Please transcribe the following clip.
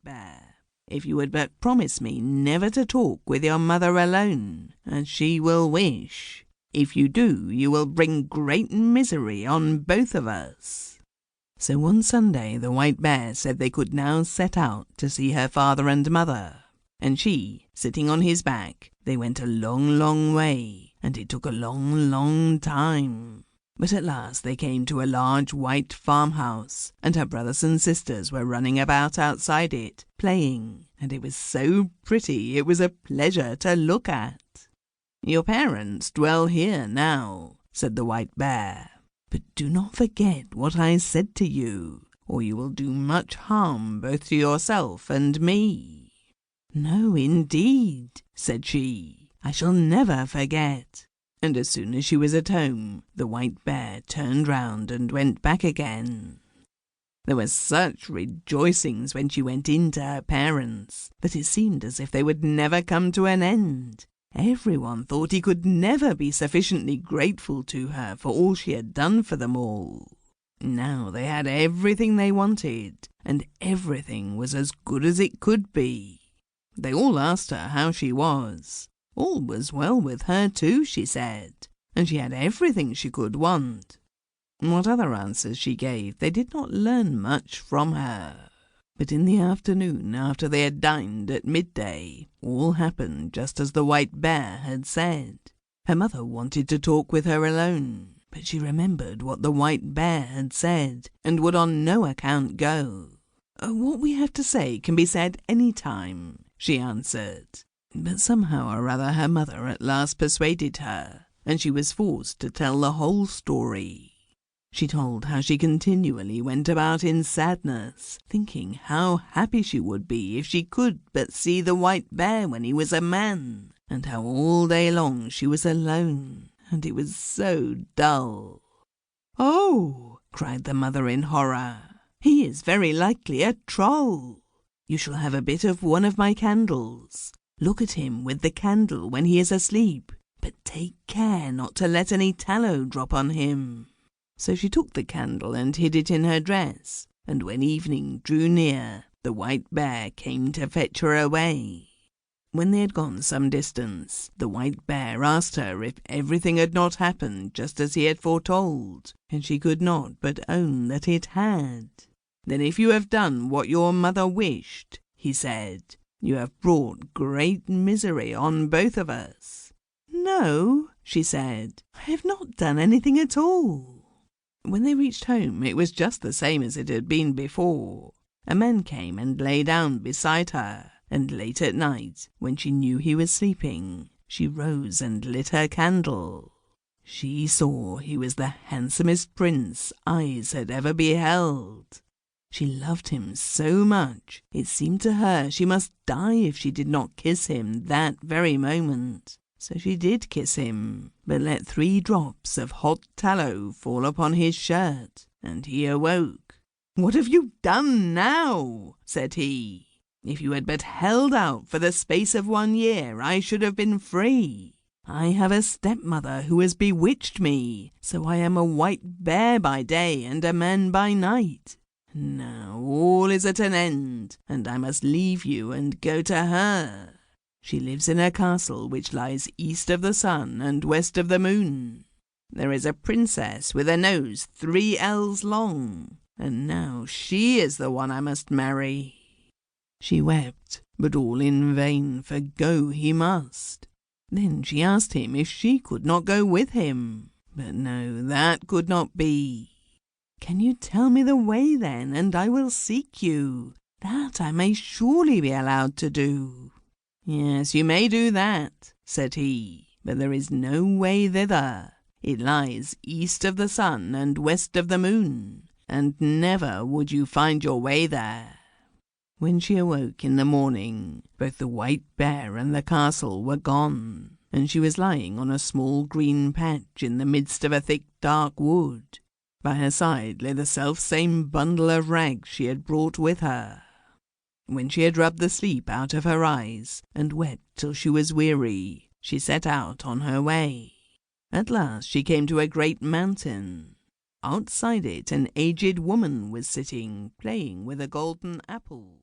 Bear. "If you would but promise me never to talk with your mother alone, as she will wish. If you do, you will bring great misery on both of us." So one Sunday the White Bear said they could now set out to see her father and mother, and she, sitting on his back, they went a long, long way, and it took a long, long time. But at last they came to a large white farmhouse, and her brothers and sisters were running about outside it, playing, and it was so pretty it was a pleasure to look at. "Your parents dwell here now," said the White Bear, "but do not forget what I said to you, or you will do much harm both to yourself and me." "No, indeed," said she, "I shall never forget." And as soon as she was at home, the White Bear turned round and went back again. There were such rejoicings when she went in to her parents that it seemed as if they would never come to an end. Everyone thought he could never be sufficiently grateful to her for all she had done for them all. Now they had everything they wanted, and everything was as good as it could be. They all asked her how she was. All was well with her too, she said, and she had everything she could want. What other answers she gave, they did not learn much from her. But in the afternoon, after they had dined at midday, all happened just as the White Bear had said. Her mother wanted to talk with her alone, but she remembered what the White Bear had said, and would on no account go. "What we have to say can be said any time," she answered. But somehow or other her mother at last persuaded her, and she was forced to tell the whole story. She told how she continually went about in sadness, thinking how happy she would be if she could but see the White Bear when he was a man, and how all day long she was alone, and it was so dull. "Oh!" cried the mother in horror, "he is very likely a troll. You shall have a bit of one of my candles. Look at him with the candle when he is asleep, but take care not to let any tallow drop on him." So she took the candle and hid it in her dress, and when evening drew near, the White Bear came to fetch her away. When they had gone some distance, the White Bear asked her if everything had not happened just as he had foretold, and she could not but own that it had. "Then if you have done what your mother wished," he said, "you have brought great misery on both of us." "No," she said, "I have not done anything at all." When they reached home, it was just the same as it had been before. A man came and lay down beside her, and late at night, when she knew he was sleeping, she rose and lit her candle. She saw he was the handsomest prince eyes had ever beheld. She loved him so much, it seemed to her she must die if she did not kiss him that very moment. So she did kiss him, but let 3 drops of hot tallow fall upon his shirt, and he awoke. "What have you done now?" said he. "If you had but held out for the space of 1 year, I should have been free. I have a stepmother who has bewitched me, so I am a White Bear by day and a man by night. Now all is at an end, and I must leave you and go to her. She lives in a castle which lies east of the sun and west of the moon. There is a princess with a nose 3 ells long, and now she is the one I must marry." She wept, but all in vain, for go he must. Then she asked him if she could not go with him, but no, that could not be. "Can you tell me the way then, and I will seek you? That I may surely be allowed to do." "Yes, you may do that," said he, "but there is no way thither. It lies east of the sun and west of the moon, and never would you find your way there." When she awoke in the morning, both the White Bear and the castle were gone, and she was lying on a small green patch in the midst of a thick dark wood. By her side lay the self-same bundle of rags she had brought with her. When she had rubbed the sleep out of her eyes, and wept till she was weary, she set out on her way. At last she came to a great mountain. Outside it an aged woman was sitting, playing with a golden apple.